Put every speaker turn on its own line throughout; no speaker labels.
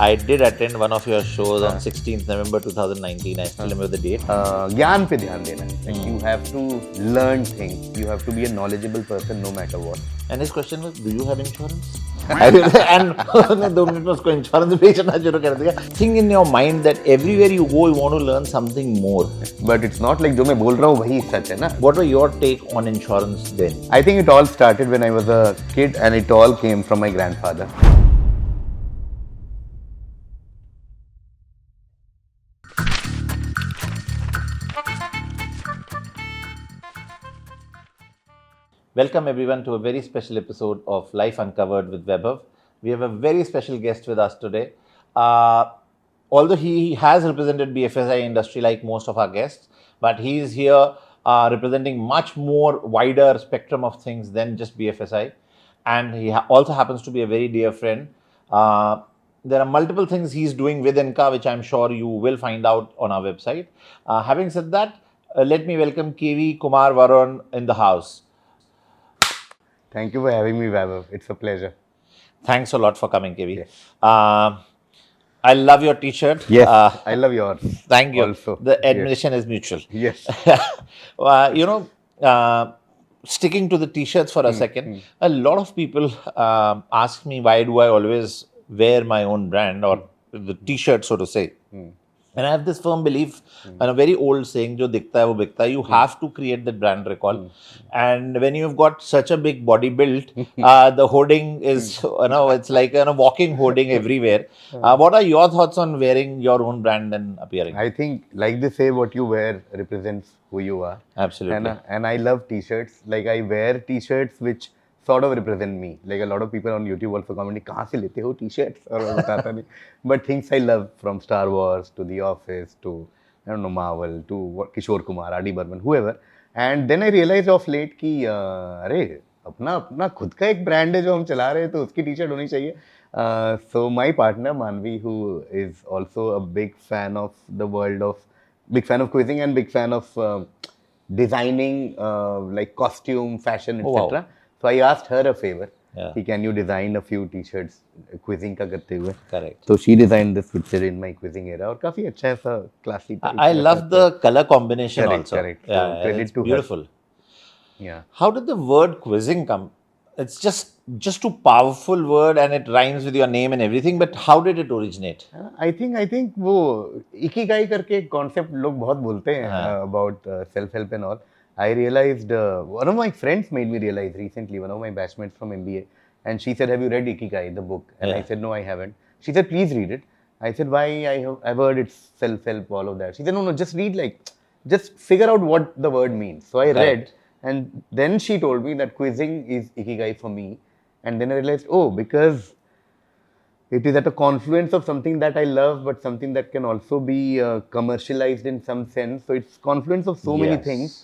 I did attend one of your shows on
हाँ.
16th November 2019. I still remember the date.
ज्ञान पे ध्यान देना. Like you have to learn things. You have to be a knowledgeable person no matter what.
And his question was, do you have insurance? And उसने 2 minute में उसको insurance बेचना शुरू कर दिया. Think in your mind that everywhere you go, you want to learn something more.
But it's not like जो मैं बोल रहा हूँ वही सच है ना.
What were your take on insurance then?
I think it all started when I was a kid and it all came from my grandfather.
Welcome everyone to a very special episode of Life Uncovered with Vaibhav. We have a very special guest with us today. Although he has represented BFSI industry like most of our guests, but he is here representing much more wider spectrum of things than just BFSI. And he also happens to be a very dear friend. There are multiple things he's doing with Enka, which I'm sure you will find out on our website. Having said that, let me welcome KV Kumar Varun in the house.
Thank you for having me, Vaibhav. It's a pleasure.
Thanks a lot for coming, KV.
Yes.
I love your T-shirt.
Yes, I love yours.
Thank you.
Also.
The admiration is mutual.
Yes.
Sticking to the T-shirts for a second, a lot of people ask me why do I always wear my own brand or the T-shirt, so to say. And I have this firm belief, and a very old saying, "Jo dikhta hai, wo bikta hai." You have to create that brand recall. And when you've got such a big body build, the hoarding is, it's like a walking hoarding everywhere. What are your thoughts on wearing your own brand and appearing?
I think, like they say, what you wear represents who you are.
Absolutely.
And I love T-shirts. Like I wear T-shirts which sort of represent me. Like a lot of people on YouTube also comment, "कहाँ से लेते हो T-shirts?" और मैं बताता नहीं. But things I love, from Star Wars to The Office to Marvel to Kishore Kumar, R.D. Burman, whoever. And then I realized of late कि अरे अपना खुद का एक ब्रांड है जो हम चला रहे हैं तो उसकी टी-शर्ट होनी चाहिए. So my partner Manvi, who is also a big fan of the world of, big fan of quizzing and big fan of designing like costume, fashion, etc.
wow.
So I asked her a favor.
Yeah.
Can you design a few T-shirts quizzing का करते हुए?
Correct.
So she designed this which is in my quizzing era और काफी अच्छा ऐसा classy.
I love the color combination
Correct,
also.
correct. So
Yeah,
credit
it's
to her.
beautiful.
Yeah.
How did the word quizzing come? It's just too powerful word and it rhymes with your name and everything. But how did it originate?
I think वो ikigai करके एक concept लोग बहुत बोलते हैं about self-help and all. I realized one of my friends made me realize recently. One of my batchmates from MBA, and she said, "Have you read Ikigai, the book?" And I said, "No, I haven't." She said, "Please read it." I said, "Why? I've heard it's self-help, all of that." She said, "No, just read, like, just figure out what the word means." So I read, and then she told me that quizzing is Ikigai for me, and then I realized, oh, because it is at a confluence of something that I love, but something that can also be commercialized in some sense. So it's confluence of so many things.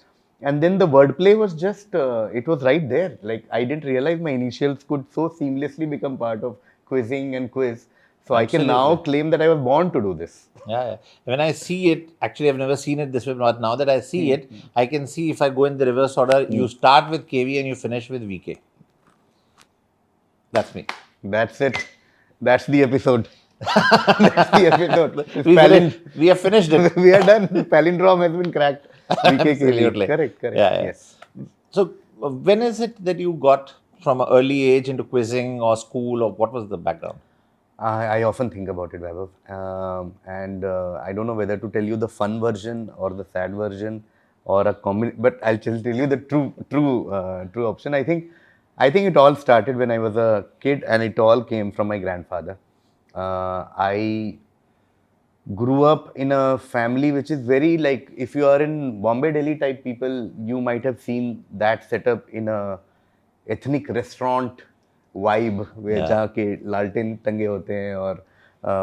And then the wordplay was just, it was right there. Like I didn't realize my initials could so seamlessly become part of quizzing and quiz. So I can now claim that I was born to do this.
Yeah. When I see it, actually I've never seen it this way, but now that I see it, I can see if I go in the reverse order, you start with KV and you finish with VK. That's me.
That's it. That's the episode. That's the episode.
We have finished it.
We are done. Palindrome has been cracked.
Absolutely.
Correct.
Yeah.
Yes.
So when is it that you got from an early age into quizzing or school, or what was the background?
I often think about it, Vaibhav. And I don't know whether to tell you the fun version or the sad version or a combination, but I'll just tell you the true option. I think it all started when I was a kid, and it all came from my grandfather. I grew up in a family which is very, like, if you are in Bombay, Delhi type people, you might have seen that setup in a ethnic restaurant vibe where जहाँ के लालटेन टंगे होते हैं और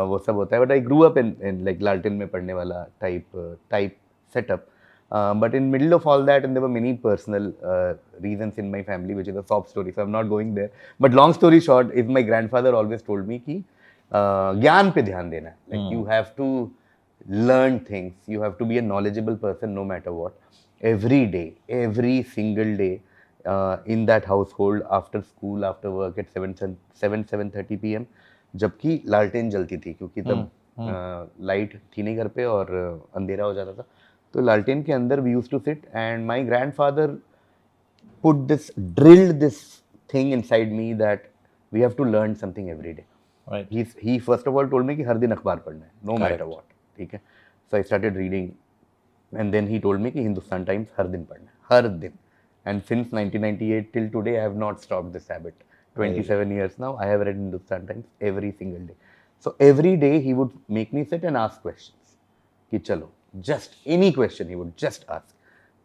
वो सब होता है. But I grew up in like लालटेन में पढ़ने वाला type setup. But in middle of all that, and there were many personal reasons in my family, which is a sob story, so I'm not going there. But long story short, is my grandfather always told me कि ज्ञान पे ध्यान देना. Like you have to learn things. You have to be a knowledgeable person no matter what. Every day, every single day, in that household, after school, after work at 7:30 p.m., जबकि लालटेन जलती थी क्योंकि तब लाइट थी नहीं घर पे और अंधेरा हो जाता था. तो लालटेन के अंदर we used to sit and my grandfather drilled this thing inside me that we have to learn something every day.
Right.
He first of all told me कि हर दिन अखबार पढ़ना है, no
Correct.
matter what. ठीक है. So I started reading, and then he told me कि Hindustan times हर दिन पढ़ना है, हर दिन. And since 1998 till today, I have not stopped this habit. 27 years now, I have read Hindustan Times every single day. So every day he would make me sit and ask questions. कि चलो, just any question he would just ask.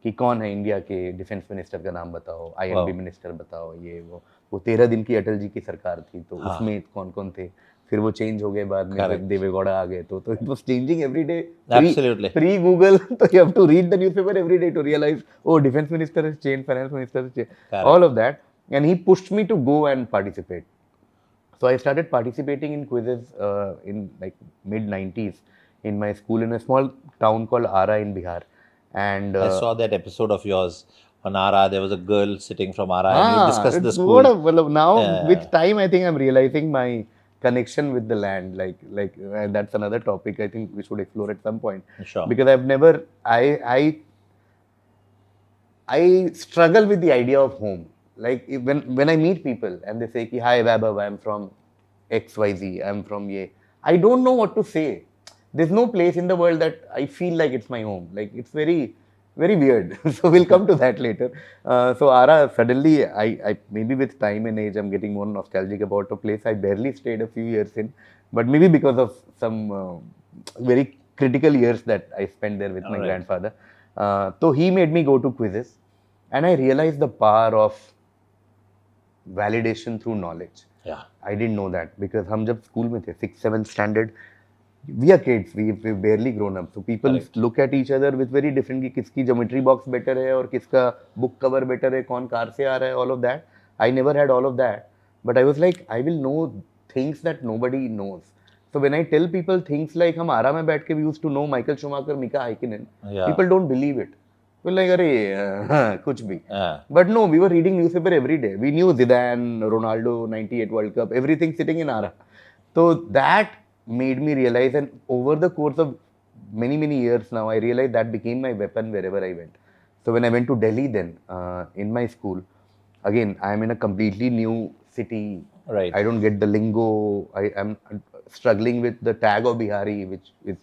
कि कौन है India के defence minister का नाम बताओ, I&B minister बताओ, ये वो 13 दिन की अटल जी की सरकार थी तो उसमें कौन कौन थे, फिर वो चेंज हो गए बाद में, फिर देवेगौड़ा आ गए, तो it was changing every day.
Absolutely.
Pre Google, तो you have to read the newspaper every day to realise oh defence minister is change, finance minister is change, all of that. And he pushed me to go and participate. So I started participating in quizzes in like mid 90s in my school in a small town called Ara in Bihar. And
I saw that episode of yours on Ara. There was a girl sitting from Ara and you discussed the school.
Now with time I think I'm realizing my connection with the land. Like that's another topic I think we should explore at some point.
Sure.
Because I've never I struggle with the idea of home. Like when I meet people and they say ki hi Vaibhav, I'm from XYZ, I'm from ye, I don't know what to say. There's no place in the world that I feel like it's my home. Like it's very very weird. So we'll come to that later. So Ara, suddenly I maybe with time and age I'm getting more nostalgic about a place I barely stayed a few years in, but maybe because of some very critical years that I spent there with my grandfather. So he made me go to quizzes and I realized the power of validation through knowledge.
Yeah.
I didn't know that because हम जब school में थे 6th 7th standard, we are kids, we've barely grown up, so people look at each other with very different कि किसकी geometry box better है और किसका book cover better है, कौन कार से आ रहा है, all of that. I never had all of that, but I was like I will know things that nobody knows. So when I tell people things like हम आरा में बैठ के we used to know Michael Schumacher, Mika Häkkinen, people don't believe it. We're like अरे कुछ भी. But no, we were reading newspaper every day. We knew Zidane, Ronaldo, 98 World Cup, everything sitting in Ara. So that made me realize, and over the course of many years now, I realized that became my weapon wherever I went. So when I went to Delhi then, in my school, again, I am in a completely new city.
Right.
I don't get the lingo. I am struggling with the tag of Bihari, which is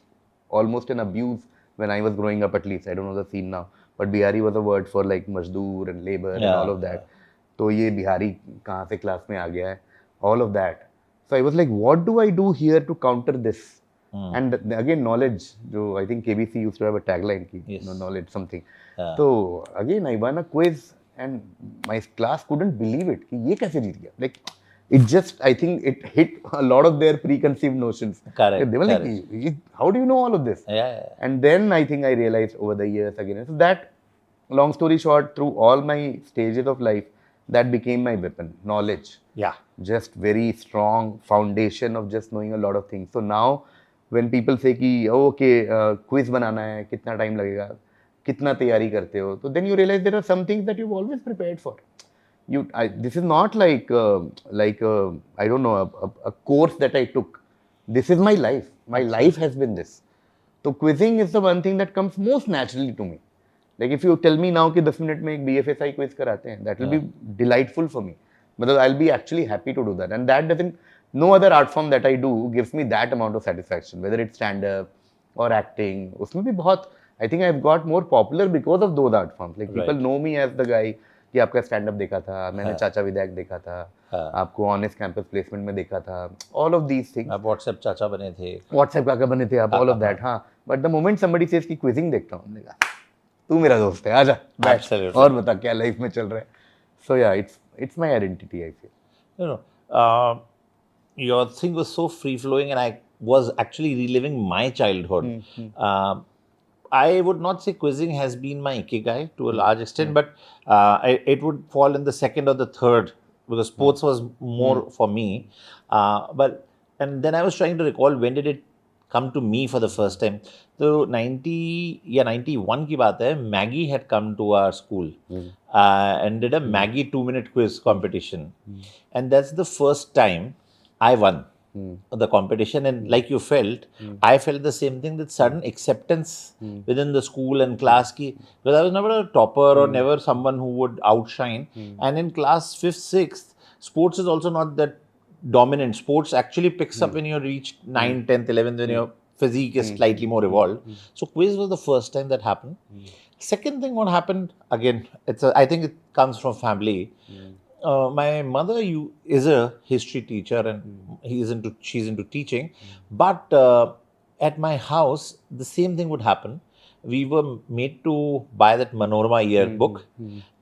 almost an abuse when I was growing up at least. I don't know the scene now. But Bihari was a word for like mazdoor and labor and all of that. तो ये बिहारी कहाँ से class में आ गया है, all of that. So I was like, what do I do here to counter this? And again, knowledge. जो I think KBC used to have a tagline की, you know, knowledge something. So again, I won a quiz and my class couldn't believe it कि ये कैसे जीत गया. Like it just, I think it hit a lot of their preconceived notions.
Correct.
They were like, how do you know all of this?
Yeah.
And then I think I realized over the years again. So that, long story short, through all my stages of life, that became my weapon, knowledge.
Yeah.
Just very strong foundation of just knowing a lot of things. So now when people say कि oh, okay, quiz बनाना है, कितना time लगेगा, कितना तैयारी करते हो, so then you realize there are some things that you've always prepared for. This is not like I don't know, a course that I took. This is my life. My life has been this. So quizzing is the one thing that comes most naturally to me. Like if you tell me now कि 10 minute में एक BFSI quiz कराते हैं, that will be delightful for me. Because I'll be actually happy to do that. And that doesn't, no other art form that I do gives me that amount of satisfaction. Whether it's stand-up or acting, उसमें भी बहुत, I think I've got more popular because of those art forms. Like people know me as the guy कि आपका stand up देखा था, मैंने चाचा विधायक देखा था, आपको ऑनेस्ट कैंपस प्लेसमेंट में देखा था, ऑल ऑफ दीज थिंग्स.
आप व्हाट्सएप चाचा बने थे,
व्हाट्सएप काका बने थे आप, ऑल ऑफ दैट. हाँ, but the moment somebody says कि क्विजिंग देखता हूँ, मैंने कहा तू मेरा दोस्त है, आजा बैठ और बता क्या लाइफ में चल रहा है. सो या it's my identity, I feel.
You know, your thing was so free flowing, and I was actually reliving my childhood. I would not say quizzing has been my ikigai to a large extent, but it would fall in the second or the third because sports was more for me. And then I was trying to recall when did it come to me for the first time. So 91 की बात है, Maggie had come to our school and did a Maggie 2-minute quiz competition, and that's the first time I won. the competition, and like you felt, I felt the same thing, that sudden acceptance within the school and class ki, because I was never a topper or never someone who would outshine, and in class 5th 6th sports is also not that dominant. Sports actually picks up when you reach 9th 10th 11th, when your physique is slightly more evolved. So quiz was the first time that happened. Second thing what happened, again, I think it comes from family. My mother is a history teacher, and she's into teaching. But at my house, the same thing would happen. We were made to buy that Manorama yearbook,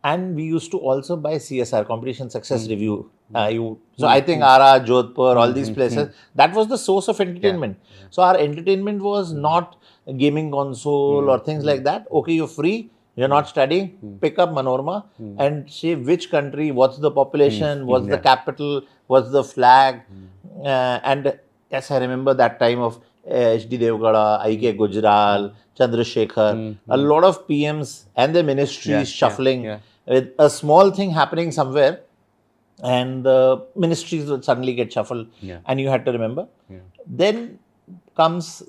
and we used to also buy CSR, Competition Success Review. So I think Ara, Jodhpur, all these places, that was the source of entertainment. So our entertainment was not a gaming console or things like that. Okay, you're free, you're not studying, pick up Manorama and say which country, what's the population, what's the capital, what's the flag. And yes, I remember that time of H.D. Devgada, I.K. Gujral, Chandrasekhar, a lot of PMs and the ministries shuffling with a small thing happening somewhere, and the ministries would suddenly get shuffled, and you had to remember. Then comes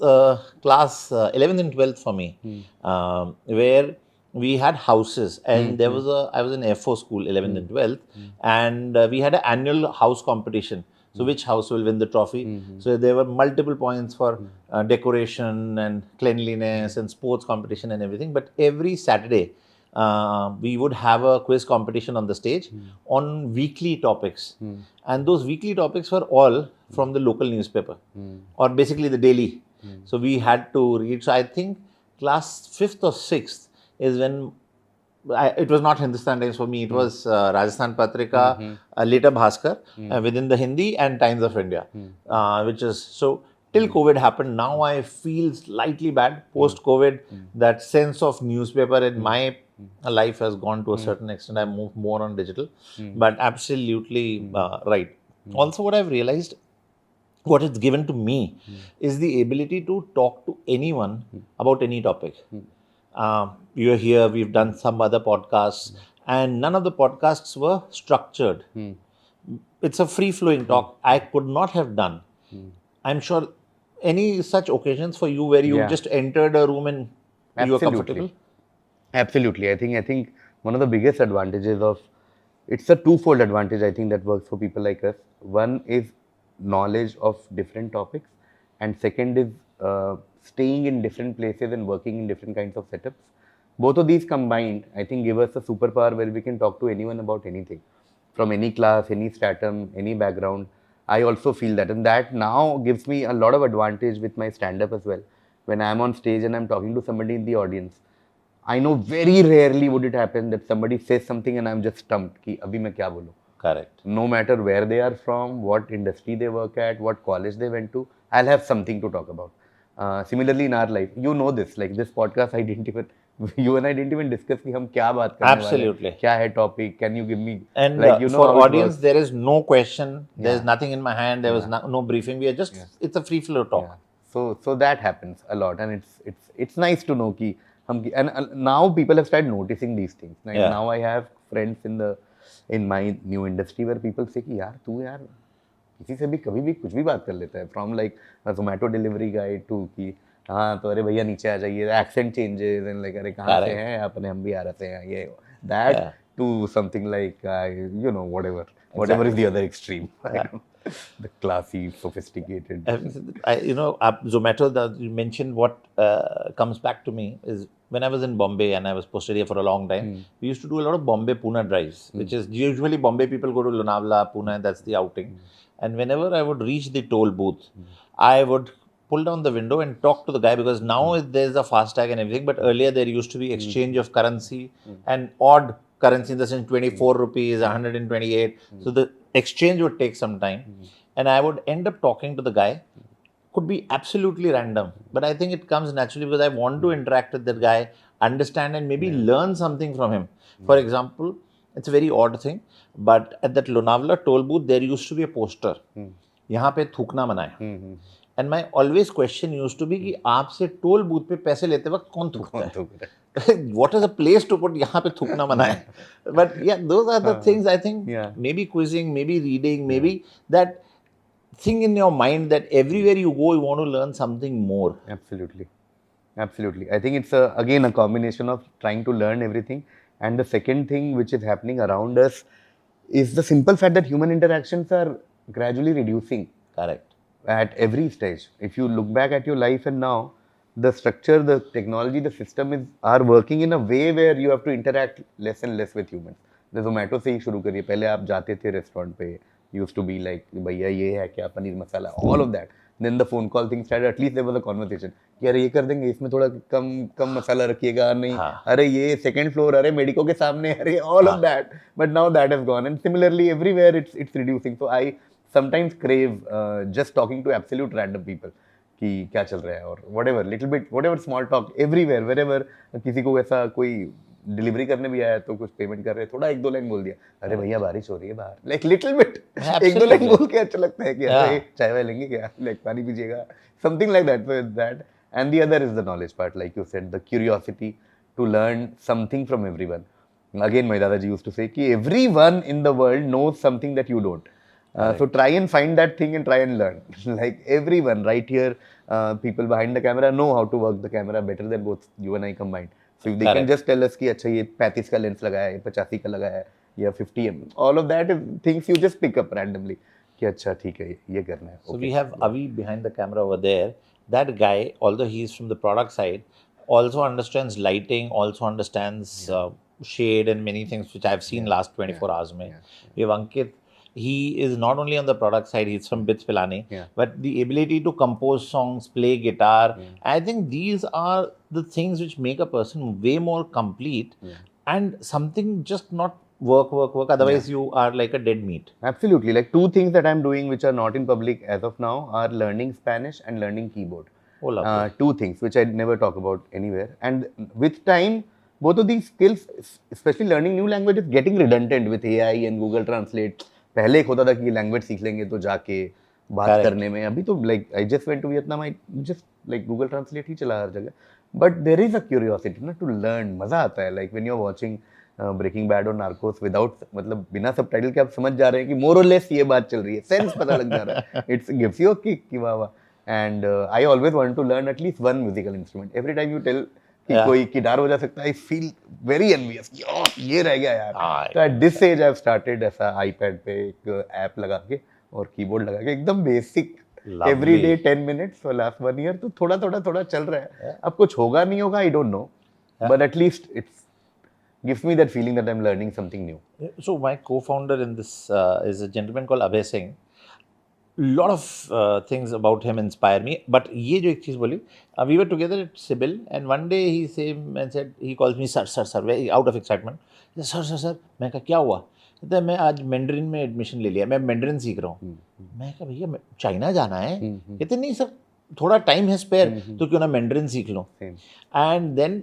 class 11th and 12th for me, where we had houses, and I was in Air Force School 11th and 12th, and we had an annual house competition. So which house will win the trophy? So there were multiple points for decoration and cleanliness and sports competition and everything. But every Saturday, we would have a quiz competition on the stage on weekly topics. And those weekly topics were all from the local newspaper, or basically the daily. So we had to read. So I think class 5th or 6th is when it was not Hindustan Times for me. It was Rajasthan Patrika, later Bhaskar, within the Hindi, and Times of India, which is so. Till COVID happened, now I feel slightly bad. Post-COVID, that sense of newspaper in my life has gone to a certain extent. I moved more on digital, but absolutely right. Also, what I've realized, what it's given to me, is the ability to talk to anyone about any topic. You're here, we've done some other podcasts, and none of the podcasts were structured. It's a free-flowing talk. I could not have done. I'm sure any such occasions for you where you just entered a room and you were comfortable?
Absolutely. I think one of the biggest advantages of, it's a twofold advantage I think that works for people like us. One is knowledge of different topics, and second is staying in different places and working in different kinds of setups. Both of these combined, I think, give us a superpower where we can talk to anyone about anything, from any class, any stratum, any background. I also feel that, and that now gives me a lot of advantage with my stand-up as well. When I'm on stage and I'm talking to somebody in the audience, I know very rarely would it happen that somebody says something and I'm just stumped कि अभी मैं क्या बोलूँ.
Correct.
No matter where they are from, what industry they work at, what college they went to, I'll have something to talk about. Similarly in our life, you know this, like this podcast, you and I didn't even discuss कि हम क्या बात करने वाले हैं.
Absolutely.
क्या है topic? Can you give me?
And
like, you know,
for
how it
audience,
works.
there is no question. There is nothing in my hand. There was no briefing. We are just, it's a free flow talk.
Yeah. So that happens a lot, and it's nice to know कि and now people have started noticing these things. Like now I have friends in my new industry where people say कि यार तू यार किसी से भी कभी भी कुछ भी बात कर लेता है, from like a Zomato delivery guy to कि हाँ तो अरे भैया नीचे आ जाइए, accent changes and like अरे कहाँ से हैं अपने, हम भी आ रहे हैं ये that to something like you know, whatever is the other extreme. The classy, sophisticated.
Zomato, you mentioned, what comes back to me is when I was in Bombay and I was posted here for a long time, we used to do a lot of Bombay-Pune drives, which is usually Bombay people go to Lonavala, Pune, that's the outing. And whenever I would reach the toll booth, I would pull down the window and talk to the guy, because now there's a FASTag and everything, but earlier there used to be exchange of currency and odd currency, in the sense 24 rupees, 128. So the exchange would take some time, and I would end up talking to the guy. Could be absolutely random, but I think it comes naturally because I want to interact with that guy, understand, and maybe learn something from him. For example, it's a very odd thing, but at that Lonavala toll booth, there used to be a poster. यहाँ पे थूकना मना है. And my always question used to be कि आपसे toll booth पे पैसे लेते वक्त कौन थूकता है? What is a place to put यहाँ पे थूकना मना है? But yeah, those are the things I think, maybe quizzing, maybe reading, maybe that thing in your mind that everywhere you go, you want to learn something more.
Absolutely. Absolutely. I think it's again a combination of trying to learn everything. And the second thing which is happening around us is the simple fact that human interactions are gradually reducing
Correct.
at every stage. If you look back at your life and now, the structure, the technology, the system are working in a way where you have to interact less and less with humans. The Zomato से ही शुरू करिए, पहले आप जाते थे restaurant पे, used to be like भैया ये है क्या, paneer masala, all of that. Then the phone call thing started. At least there was a conversation कि अरे ये कर देंगे, इसमें थोड़ा कम कम मसाला रखिएगा, नहीं अरे ये second floor, अरे मेडिको के सामने, अरे all of that. But now that has gone, and similarly everywhere it's reducing. So I sometimes crave just talking to absolute random people कि क्या चल रहा है, और whatever little bit, whatever small talk everywhere, wherever. किसी को ऐसा कोई डिलीवरी करने भी आया तो कुछ पेमेंट कर रहे, थोड़ा एक दो लाइन बोल दिया, अरे भैया बारिश हो रही है बाहर, लाइक लिटिल बिट, एक दो लाइन बोल के अच्छा लगता है कि अरे चाय वाय लेंगे क्या, लाइक पानी पीजिएगा, something like that. So that, and the other is the knowledge part, like you said, the curiosity to learn something from everyone. Again, my dadaji used to say कि everyone in the world knows something that you don't. So try and find that thing and try and learn. Like everyone right here, people behind the camera know how to work the camera better than both you and I combined. So if they can just tell us कि अच्छा ये 35 का lens लगाया है, ये 85 का लगाया है, या 50 mm, all of that is things you just pick up randomly कि अच्छा ठीक है ये करना है.
So we have Avi behind the camera over there. That guy, although he's from the product side, also understands lighting, also understands shade and many things which I've seen last 24 hours. Mein. We have Ankit. He is not only on the product side, he's from Bits Pilani, but the ability to compose songs, play guitar, I think these are the things which make a person way more complete and something just not work. Otherwise, you are like a dead meat.
Absolutely. Like two things that I'm doing which are not in public as of now are learning Spanish and learning keyboard.
Oh, lovely.
Two things which I never talk about anywhere. And with time, both of these skills, especially learning new language, is getting redundant with AI and Google Translate. पहले एक होता था कि language सीख लेंगे तो जाके बात करने में, अभी तो like I just went to Vietnam, I just like Google translate ही चला हर जगह. But there is a curiosity ना टू लर्न, मजा आता है. Like when you are watching Breaking Bad और नार्कोस विदाउट, मतलब बिना सबटाइटल के आप समझ जा रहे हैं कि मोर और लेस ये बात चल रही है, सेंस पता लग जा रहा है. It's gives you a kick कि वाह वाह. And I always want to learn at least one musical instrument. Every time you tell कि कोई गिटार हो जा सकता है, आई फील वेरी एनवियस, ये रह गया यार. तो at this age I have started ऐसा आईपैड पे एक ऐप लगा के और कीबोर्ड लगा के एकदम basic, every day 10 minutes for last 1 year. तो थोड़ा चल रहा है. अब कुछ होगा नहीं होगा, I don't know, but at least it's gives me that feeling that I'm learning something new.
So my co-founder in this is a gentleman called Abhay Singh. Lot of things about him inspire me. But ये जो एक चीज़ बोली, we were together at Sibyl and one day he came and said, he calls me sir, very out of excitement. He said, sir. मैं कहा क्या हुआ? कहता है मैं आज मैंड्रिन में एडमिशन ले लिया, मैं मैंड्रिन सीख रहा हूँ. मैं कहा भैया चाइना जाना है? कहते नहीं सर, थोड़ा टाइम है स्पेयर तो क्यों ना मैंड्रिन सीख लो. And then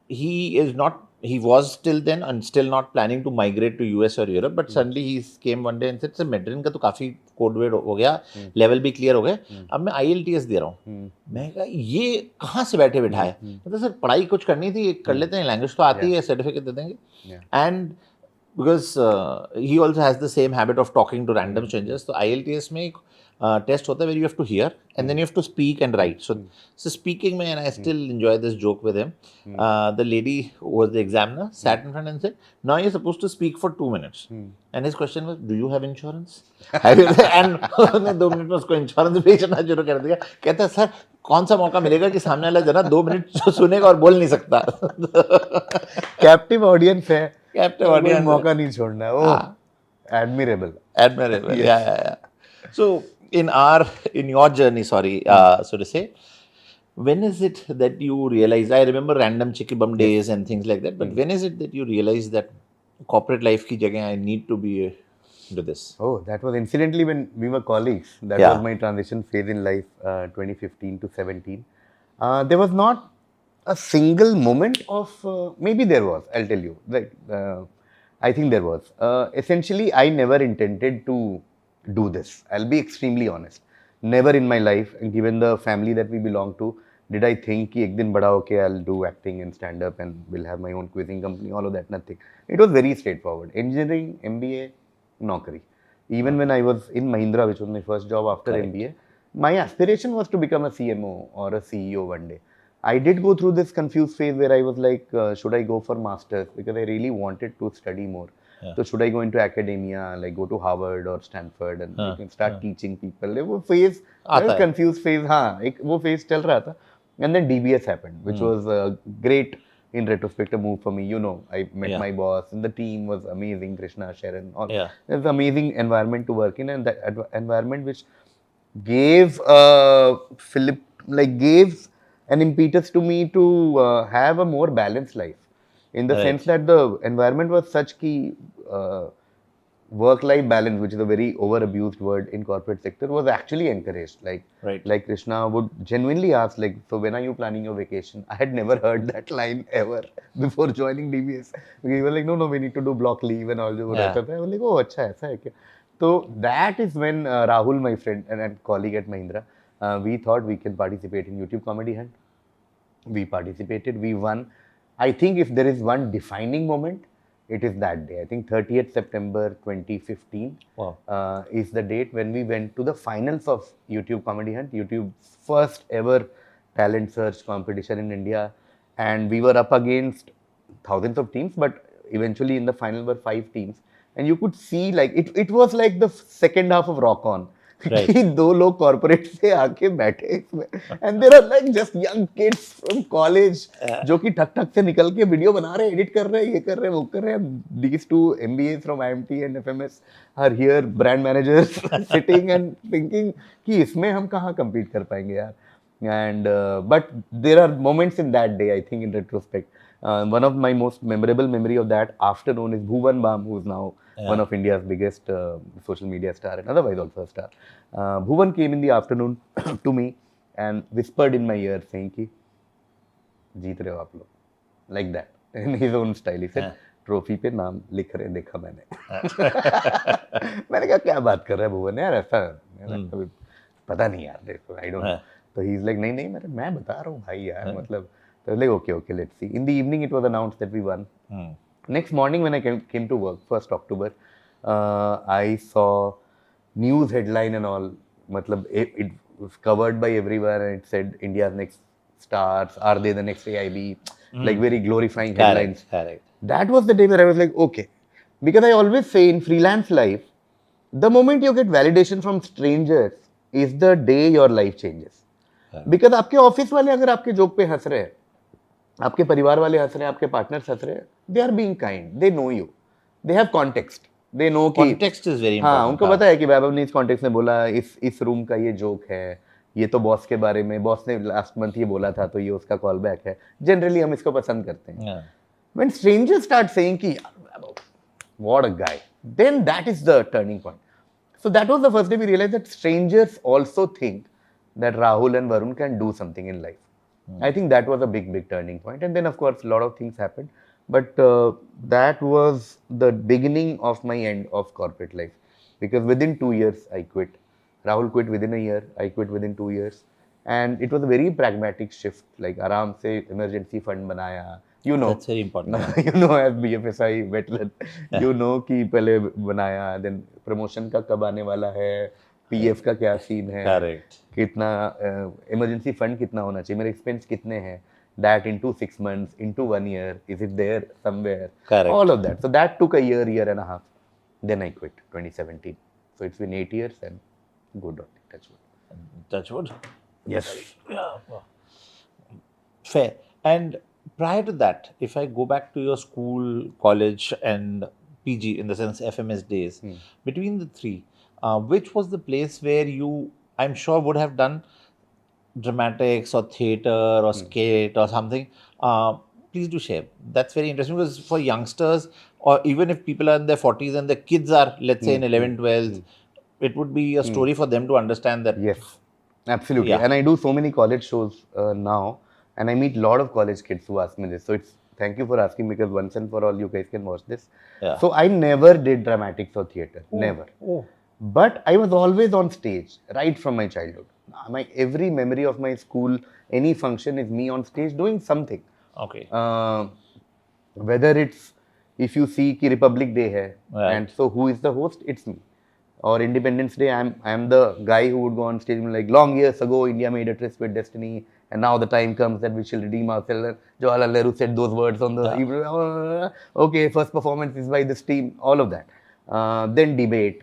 he is not, he was still then and still not planning to migrate to US or Europe, but suddenly he came one day and said, sir mandarin का तो काफ़ी code word हो गया, level भी clear हो गए, अब मैं IELTS दे रहा हूँ. मैं कहा ये कहाँ से बैठे बिठाए? मतलब सर पढ़ाई कुछ करनी थी, कर लेते हैं, लैंग्वेज तो आती है, सर्टिफिकेट दे देंगे. And because he also has the same habit of talking to random strangers. So IELTS में एक test होता है where you have to hear and then you have to speak and write. So speaking में, and I still enjoy this joke with him. The lady who was the examiner sat in front and said, "Now you're supposed to speak for 2 minutes." And his question was, "Do you have insurance?" And 2 minute में उसको insurance बेचना शुरू कर दिया. कहता है sir कौन सा मौका मिलेगा कि सामने वाला जना 2 मिनट सुनेगा और बोल नहीं सकता.
कैप्टिव ऑडियंस है,
कैप्टिव ऑडियंस,
मौका नहीं छोड़ना है. वो admirable.
Yeah. So in your journey, so to say, when is it that you realize, I remember random chicky bum days and things like that, but when is it that you realize that corporate life ki jagah I need to be into this?
Oh, that was incidentally when we were colleagues. That was my transition phase in life, 2015 to 17. There was not a single moment of, maybe there was, I'll tell you. Like, I think there was. Essentially, I never intended to do this. I'll be extremely honest. Never in my life, and given the family that we belong to, did I think कि एक दिन बड़ा होके I'll do acting and stand up and will have my own quizzing company, all of that, nothing. It was very straightforward. Engineering, MBA, नौकरी. Even when I was in Mahindra, which was my first job after
Correct.
MBA, my aspiration was to become a CMO or a CEO one day. I did go through this confused phase where I was like, should I go for masters? Because I really wanted to study more.
Yeah.
So should I go into academia, like go to Harvard or Stanford and I can start teaching people? वो phase,
आता है.
confused phase, हाँ, एक वो phase चल रहा था. And then DBS happened, which was great in retrospect a move for me. You know, I met
Yeah.
my boss and the team was amazing. Krishna, Sharon, all.
Yeah.
It's an amazing environment to work in, and that environment which gave Philip gave an impetus to me to have a more balanced life, in the
Right.
sense that the environment was such key. Work-life balance, which is a very over-abused word in corporate sector, was actually encouraged.
Right.
Like Krishna would genuinely ask, like, so when are you planning your vacation? I had never heard that line ever before joining DBS. We were like, no, we need to do block leave and all.
Yeah.
I was like, oh, acha, aisa hai kya? So that is when Rahul, my friend and colleague at Mahindra, we thought we can participate in YouTube Comedy Hunt. We participated, we won. I think if there is one defining moment, it is that day. I think 30th September 2015
Wow.
is the date when we went to the finals of YouTube Comedy Hunt, YouTube's first ever talent search competition in India. And we were up against thousands of teams, but eventually in the final were 5 teams. And you could see like it was like the second half of Rock On.
Right.
कि दो लोग corporate से आके बैठे इसमें and there are like just young kids from college जो कि ठक ठक से निकल के वीडियो बना रहे हैं, एडिट कर रहे हैं, ये कर रहे हैं, वो कर रहे हैं. These two MBAs from IMT and FMS are here, brand managers sitting and thinking कि इसमें हम कहाँ compete कर पाएंगे यार. And but there are moments in that day, I think, in retrospect. One of my most memorable memory of that afternoon is Bhuvan Bam, who is now one of India's biggest social media star and otherwise also a star. Bhuvan came in the afternoon to me and whispered in my ear saying कि जीत रहे हो आप लोग, like that in his own style. He said, trophy पे नाम लिख रहे देखा मैंने. मैंने कहा क्या बात कर रहा है भुवन यार, ऐसा पता नहीं यार, देखो आई डोंट नो. तो ही इज लाइक नहीं मैं बता रहा हूँ भाई यार, मतलब. तो like okay let's see. In the evening it was announced that we won. Next morning when I came to work, 1st October, I saw news headline and all. Matlab, it was covered by everyone and it said India's next stars, are they the next AIB? Like very glorifying headlines.
Correct.
That was the day where I was like, okay. Because I always say in freelance life, the moment you get validation from strangers is the day your life changes. Because आपके office वाले अगर आपके joke पे हंस रहे हैं, आपके परिवार वाले हंस रहे हैं, आपके पार्टनर्स हंस रहे हैं, they are being kind, they know you, they have context, they know कि
Context is very important.
हाँ, उनको पता है कि वैभव ने इस कॉन्टेक्स्ट में बोला, इस रूम का ये जोक है, ये तो बॉस के बारे में, बॉस ने लास्ट मंथ ये बोला था तो ये उसका कॉल बैक है. जनरली हम इसको पसंद करते हैं. When strangers start saying कि what a guy, then that is the turning point. So that was the first day we realized that strangers also think that Rahul and Varun can do something in life. I think that was a big turning point. And then of course a lot of things happened. But that was the beginning of my end of corporate life. Because within 2 years I quit. Rahul quit within a year. I quit within 2 years. And it was a very pragmatic shift. Like आराम से emergency fund बनाया. You know.
That's very important.
You know, as BFSI veteran, you know कि पहले बनाया, then promotion का कब आने वाला है, PF का क्या सीन है,
Correct.
कितना emergency fund कितना होना चाहिए, मेरे expense कितने हैं, that into 6 months, into 1 year, is it there somewhere?
Correct.
All of that. So that took a year and a half. Then I quit 2017. So it's been 8 years and good on it. Touch wood.
Touch wood.
Yes.
Yeah. Fair. And prior to that, if I go back to your school, college, and PG, in the sense FMS days, between the three, which was the place where you, I'm sure, would have done dramatics or theatre or skate or something? Please do share. That's very interesting because for youngsters, or even if people are in their 40s and their kids are, let's say, in 11th, 12th, it would be a story for them to understand that.
Yes, absolutely.
Yeah.
And I do so many college shows now, and I meet a lot of college kids who ask me this. So it's thank you for asking, because once and for all, you guys can watch this.
Yeah.
So I never did dramatics or theatre, never.
Oh.
But I was always on stage right from my childhood. My every memory of my school, any function is me on stage doing something.
Okay.
Whether it's, if you see कि Republic Day है,
Right.
and so who is the host? It's me. or Independence Day, I'm the guy who would go on stage and be like, long years ago India made a tryst with destiny, and now the time comes that we shall redeem ourselves. Jawaharlal Nehru said those words on the okay, first performance is by this team, all of that. Then debate,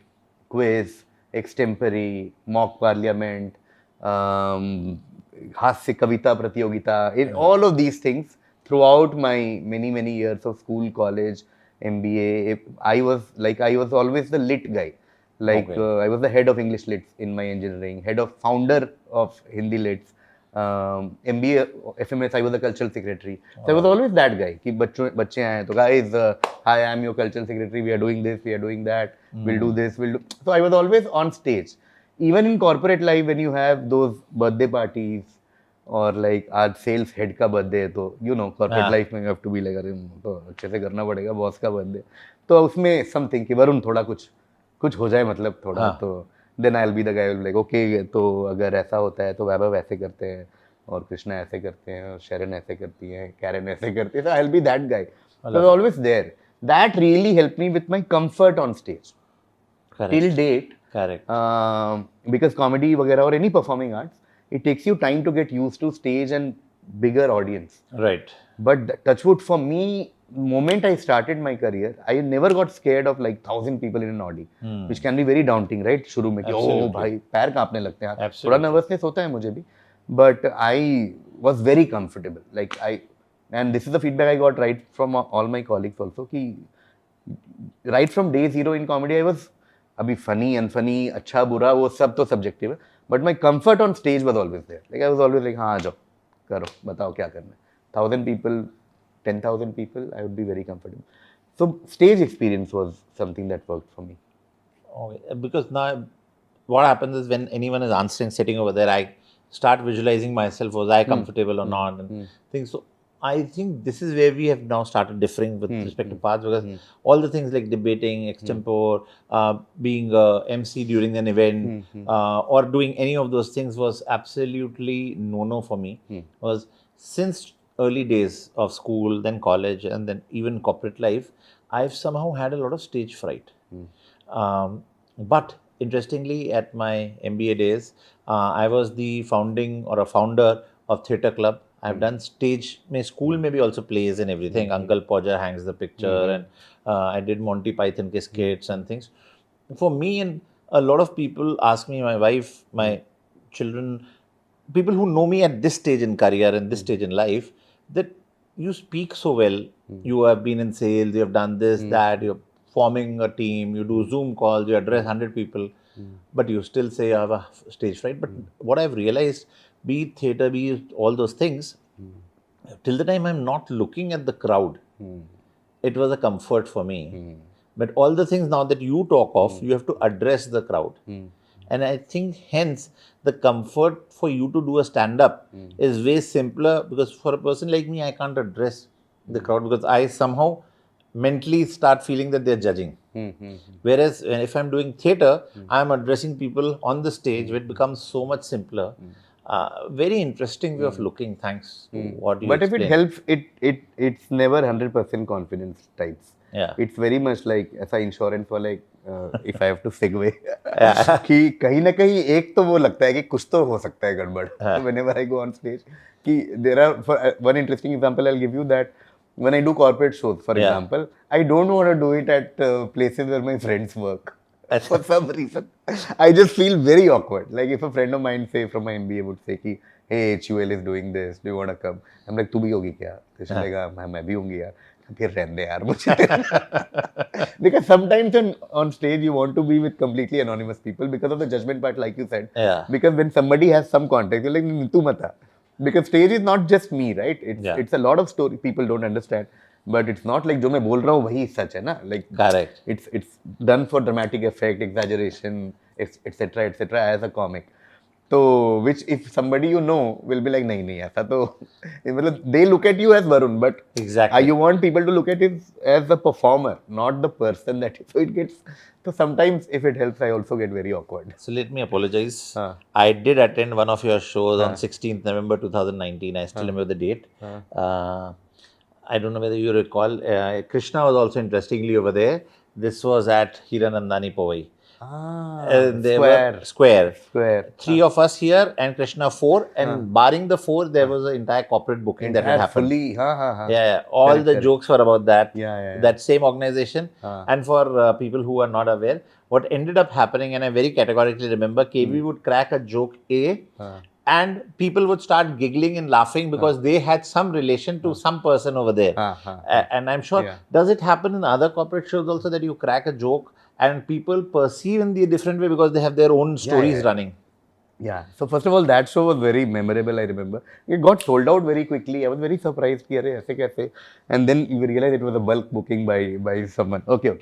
quiz, extempore, mock parliament, um, हास्य कविता प्रतियोगिता, in all of these things throughout my many years of school, college, MBA, I was always the lit guy. Like
Okay.
I was the head of English Lits in my engineering, head of founder of Hindi Lits. MBA, FMS, I was the cultural secretary. So I was always that guy. कि बच्चे आए तो guys, hi, I am your cultural secretary. We are doing this, we are doing that. We'll do this, we'll do. So I was always on stage. Even in corporate life, when you have those birthday parties, और like आज sales head का birthday है तो you know corporate life में you have to be like अरे तो अच्छे से करना पड़ेगा बॉस का बर्थडे, तो उसमें समथिंग कि वरुण थोड़ा कुछ हो जाए, मतलब थोड़ा तो then I will be the guy like okay, तो अगर ऐसा होता है तो वैभव ऐसे करते हैं और कृष्णा ऐसे करते हैं और शेरन ऐसे करती है, कैरन ऐसे करती है, so I will be that guy. So always there. That really help me with my comfort on stage till date.
Correct.
Because comedy वगैरह or any performing arts, it takes you time to get used to stage and bigger audience.
Right.
But touchwood, for me, moment I started my career, I never got scared of like 1,000 people in an Audi, which can be very daunting, right? शुरू में कि ओ भाई पैर कांपने लगते हैं, थोड़ा nervousness होता है मुझे भी, but I was very comfortable. Like and this is the feedback I got right from all my colleagues also, कि right from day zero in comedy I was अभी funny, unfunny, अच्छा बुरा वो सब तो subjective है, but my comfort on stage was always there. Like I was always like हाँ आ जाओ करो बताओ क्या करना है. 1,000 people, 10,000 people, I would be very comfortable. So stage experience was something that worked for me.
Okay. Because now what happens is when anyone is answering, sitting over there, I start visualizing myself. Was I comfortable or not? And things. So I think this is where we have now started differing with respect to paths, because all the things like debating, extempore, being a MC during an event, or doing any of those things was absolutely no for me. Was since early days of school, then college, and then even corporate life, I've somehow had a lot of stage fright. But interestingly, at my MBA days, I was the founding or a founder of Theatre Club. I've done stage, my school maybe also plays and everything. Uncle Podger hangs the picture, and I did Monty Python ke skits and things. For me, and a lot of people ask me, my wife, my children, people who know me at this stage in career and this stage in life, that you speak so well. You have been in sales, you have done this, that, you're forming a team, you do Zoom calls, you address 100 people, but you still say I have a stage fright. But what I've realized, be it theatre, be it all those things, till the time I'm not looking at the crowd, it was a comfort for me. But all the things now that you talk of, you have to address the crowd. And I think hence the comfort for you to do a stand-up is way simpler, because for a person like me, I can't address the crowd because I somehow mentally start feeling that they're judging. Whereas if I'm doing theatre, I'm addressing people on the stage, where it becomes so much simpler. Very interesting way of looking. Thanks to what you
But if
explained.
it helps, it's never 100% confidence types.
Yeah.
It's very much like ऐसा insurance वाला if I have to segue कि कहीं ना कहीं एक तो वो लगता है कि कुछ तो हो सकता है गड़बड़. Whenever I go on stage, कि there are one interesting example I'll give you, that when I do corporate shows, for example, I don't want to do it at places where my friends work. For some reason, I just feel very awkward. Like if a friend of mine, say from my MBA, would say कि hey, HUL is doing this, do you want to come? I'm like, तू भी होगी क्या? तो she's like, मैं भी होंगी यार. फिर रहने दे यार मुझे. Because sometimes on stage you want to be with completely anonymous people because of the judgment part, like you said.
Yeah.
Because when somebody has some context, you're like, तू मत आ. Because stage is not just me, right? It's a lot of story people don't understand. But it's not like जो मैं बोल रहा हूँ वही सच है ना. Like
Correct.
It's done for dramatic effect, exaggeration, etc. as a comic. So which if somebody you know will be like नहीं ऐसा तो मतलब they look at you as Varun, but
Exactly.
you want people to look at it as the performer, not the person that. So it gets. So sometimes if it helps, I also get very awkward.
So let me apologize. I did attend one of your shows on 16th November 2019. I still remember the date. I don't know whether you recall. Krishna was also interestingly over there. This was at Hiranandani Powai. And they
Square.
were square.
Square.
Three of us here and Krishna 4, and barring the 4, there was an entire corporate booking that had
Entire
happened.
fully. हाँ.
Yeah, all
Correct,
the
correct.
jokes were about that.
Yeah.
That same organization. And for people who are not aware, what ended up happening, and I very categorically remember, KB would crack a joke A, and people would start giggling and laughing because they had some relation to some person over there. And I'm sure, does it happen in other corporate shows also that you crack a joke and people perceive in the different way because they have their own stories running?
Yeah. So first of all, that show was very memorable. I remember it got sold out very quickly. I was very surprised. कि अरे ऐसे कैसे? And then you realize it was a bulk booking by someone. Okay.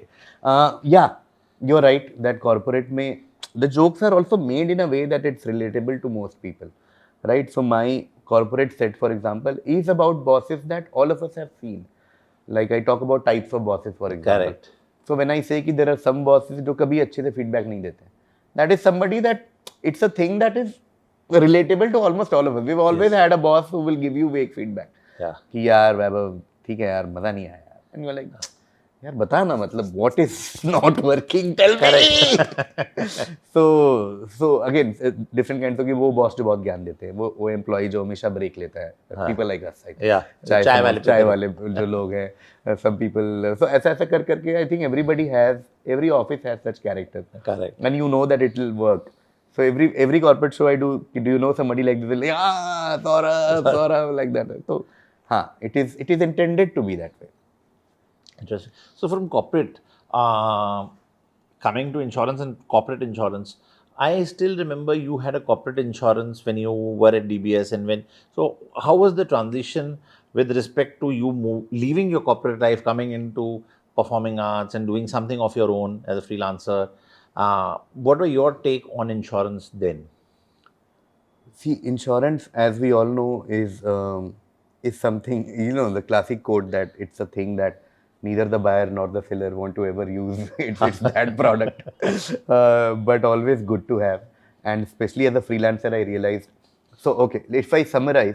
Yeah, you're right that corporate में the jokes are also made in a way that it's relatable to most people, right? So my corporate set, for example, is about bosses that all of us have seen. Like I talk about types of bosses, for example.
Correct.
So when I say कि there are some bosses जो कभी अच्छे से feedback नहीं देते, that is somebody that it's a thing that is relatable to almost all of us. We've always had a boss who will give you vague feedback.
Yeah.
कि यार वैभव ठीक है यार मजा नहीं आया यार. And you're like यार बता ना मतलब what is not working, tell me. So again different kinds of कि वो boss जो बहुत ज्ञान देते हैं, वो employee जो हमेशा break लेता है, people like us, I think.
Yeah.
चाय वाले जो लोग हैं, some people, so ऐसा कर करके I think every office has such characters.
Correct.
And you know that it will work. So every corporate show I do you know somebody like this? Like, Saurabh, like that. So, it is intended to be that way.
Interesting. So from corporate, coming to insurance and corporate insurance, I still remember you had a corporate insurance when you were at DBS, and so how was the transition with respect to you leaving your corporate life, coming into performing arts and doing something of your own as a freelancer? What were your take on insurance then?
See, insurance, as we all know, is something, the classic quote that it's a thing that neither the buyer nor the seller want to ever use. It's that product, but always good to have. And especially as a freelancer, I realized. So, okay, if I summarize,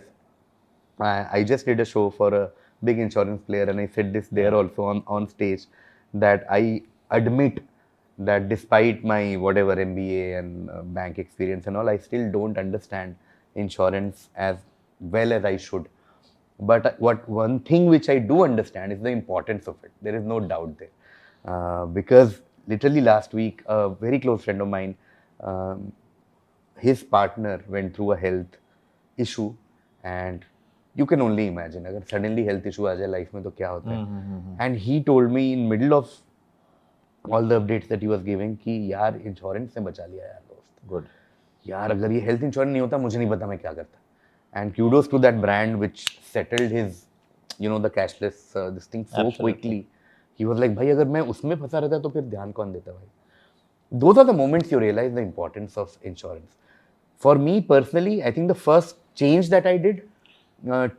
I just did a show for a big insurance player, and I said this there also on stage, that I admit that despite my whatever MBA and bank experience and all, I still don't understand insurance as well as I should. But one thing which I do understand is the importance of it. There is no doubt there. Because literally last week, a very close friend of mine, his partner went through a health issue, and you can only imagine, अगर suddenly health issue आ जाए life में तो क्या होता है. And he told me in middle of all the updates that he was giving कि यार insurance ने बचा लिया यार दोस्त.
Good.
यार अगर ये health insurance नहीं होता मुझे नहीं पता मैं क्या करता. And kudos to that brand which settled his, the cashless this thing so quickly. He was like, भाई अगर मैं उसमें फंसा रहता तो फिर ध्यान कौन देता भाई. Those are the moments you realize the importance of insurance. For me personally, I think the first change that I did,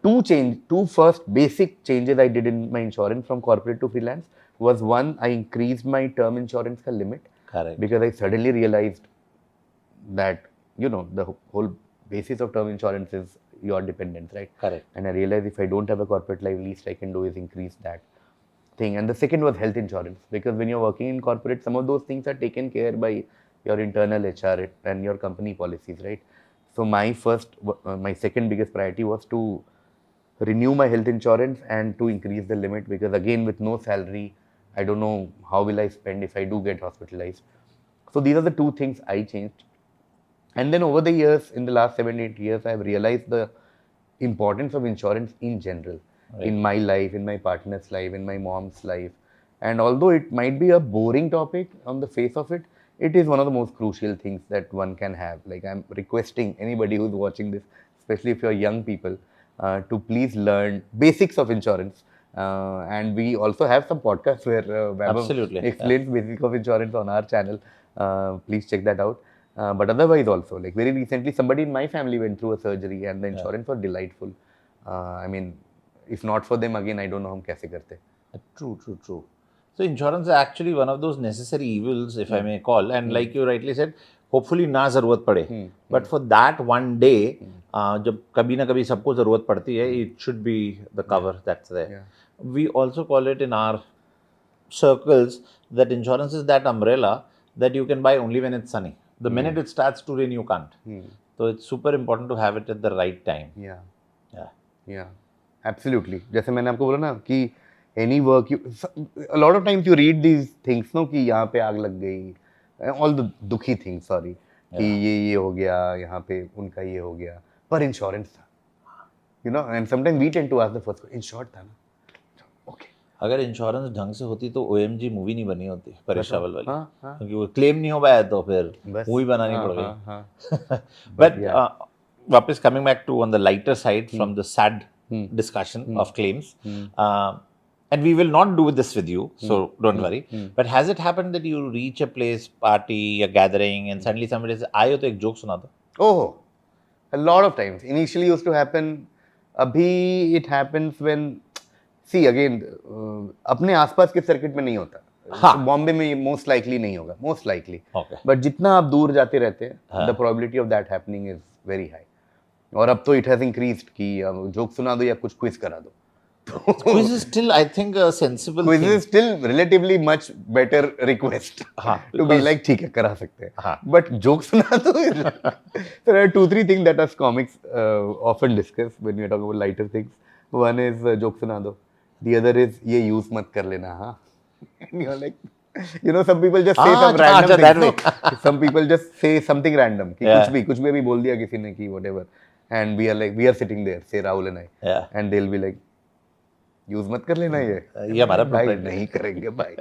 two first basic changes I did in my insurance from corporate to freelance was one, I increased my term insurance ka limit.
Correct.
Because I suddenly realized that, the whole basis of term insurance is your dependence, right?
Correct.
And I realized if I don't have a corporate life, least I can do is increase that thing. And the second was health insurance, because when you're working in corporate, some of those things are taken care by your internal HR and your company policies, right? So my second biggest priority was to renew my health insurance and to increase the limit, because again, with no salary, I don't know how will I spend if I do get hospitalized. So these are the two things I changed. And then over the years, in the last 7-8 years, I've realized the importance of insurance in general, right, in my life, in my partner's life, in my mom's life. And although it might be a boring topic on the face of it, it is one of the most crucial things that one can have. Like, I'm requesting anybody who's watching this, especially if you're young people, to please learn basics of insurance. And we also have some podcasts where Vaibhav explains basics of insurance on our channel. Please check that out. But otherwise also, like very recently, somebody in my family went through a surgery and the insurance was delightful. I mean, if not for them, again, I don't know हम कैसे करते.
True. So insurance is actually one of those necessary evils, if I may call. And like you rightly said, hopefully ना ज़रूरत पड़े. But for that one day, जब कभी ना कभी सबको ज़रूरत पड़ती है, it should be the cover that's there. Yeah. We also call it in our circles that insurance is that umbrella that you can buy only when it's sunny. The minute it starts to rain, you can't. So it's super important to have it at the right time.
Yeah, absolutely. जैसे मैंने आपको बोला ना कि any work you, a lot of times you read these things no कि यहाँ पे आग लग गई, all the दुखी things, sorry, कि ये हो गया, यहाँ पे उनका ये हो गया, पर इंश्योरेंस था, you know, and sometimes we tend to ask the first question, insured था ना, okay.
अगर इंश्योरेंस ढंग से होती तो OMG मूवी नहीं बनी होती परेश रावल वाली,
हाँ.
क्योंकि वो क्लेम नहीं हो पाया तो फिर
बस,
मूवी बनानी पड़ गई.
हाँ.
But वापस coming back to on the lighter side from the sad discussion of claims, and we will not do this with you, so don't worry. But has it happened that you reach a place, party, a gathering, and suddenly somebody says, "आयो तो एक joke सुना दो."
Oh, a lot of times. Initially used to happen. अभी it happens when, see again, अपने आसपास के circuit में नहीं होता.
हाँ.
बॉम्बे में most likely नहीं होगा, most likely.
Okay.
But जितना आप दूर जाते रहते हैं, the probability of that happening is very high. और अब तो it has increased कि जोक सुना दो या कुछ क्विज करा दो.
Quiz is still, I think, a sensible
Quiz
thing.
is still relatively much better request
हाँ,
to be like ठीक है करा सकते हैं.
हाँ.
But जोक सुना दो. There are 2-3 things that us comics often discuss when we are talking about lighter things. One is joke सुना दो. The other is ये use मत कर लेना हाँ. And you're like, you know, some people just say some random things. No? Some people just say something random. कि कुछ भी अभी बोल दिया किसी ने कि whatever. And we are like, we are sitting there, say Rahul and I.
Yeah.
And they'll be like, use मत कर लेना
ये हमारा
भाई
prototype
नहीं करेंगे भाई.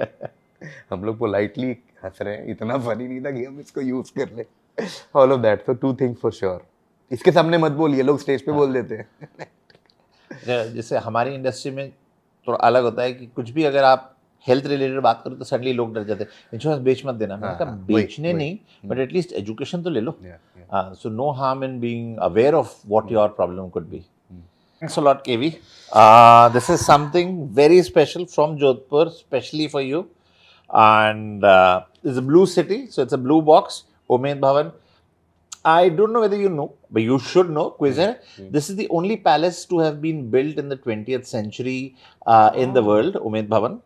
हम लोग पोलाइटली हंस रहे हैं, इतना फनी नहीं था कि हम इसको यूज कर ले. All of that. So 2 things for sure. इसके सामने मत बोलिए, लोग स्टेज पे बोल देते हैं.
जैसे हमारी इंडस्ट्री में थोड़ा अलग होता है कि कुछ भी अगर आप हेल्थ रिलेटेड बात करो तो सडनली लोग डर जाते हैं, इंश्योरेंस बेच मत देना. मैंने कहा बेचने नहीं, बट एटलीस्ट एजुकेशन तो ले लो. So no harm in being aware of what your problem could be. Thanks a lot, KV. This is something very special from Jodhpur, especially for you. And it's a blue city, so it's a blue box, Umaid Bhavan. I don't know whether you know, but you should know, Quizzer. This is the only palace to have been built in the 20th century in the world, Umaid Bhavan.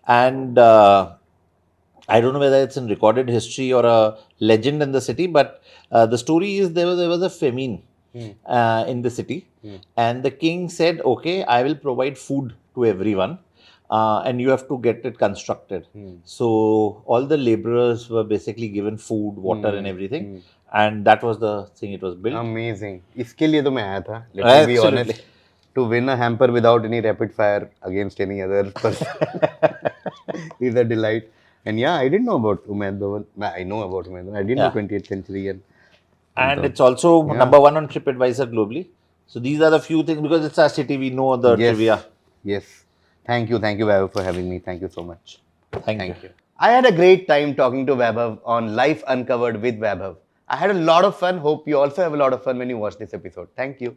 And I don't know whether it's in recorded history or a legend in the city, but the story is there was a famine. In the city, and the king said, okay, I will provide food to everyone, and you have to get it constructed. So all the laborers were basically given food, water and everything, and that was the thing it was built.
Amazing. इसके लिए तो मैं आया था. Let me be honest. To win a hamper without any rapid fire against any other person is a delight. And yeah, I didn't know about Umaid Bhavan. I know about Umaid Bhavan. I didn't know 20th century.
And it's also number 1 on TripAdvisor globally. So these are the few things, because it's our city, we know the trivia.
Yes. Thank you, Vaibhav, for having me. Thank you so much.
Thank you.
I had a great time talking to Vaibhav on Life Uncovered with Vaibhav. I had a lot of fun. Hope you also have a lot of fun when you watch this episode. Thank you.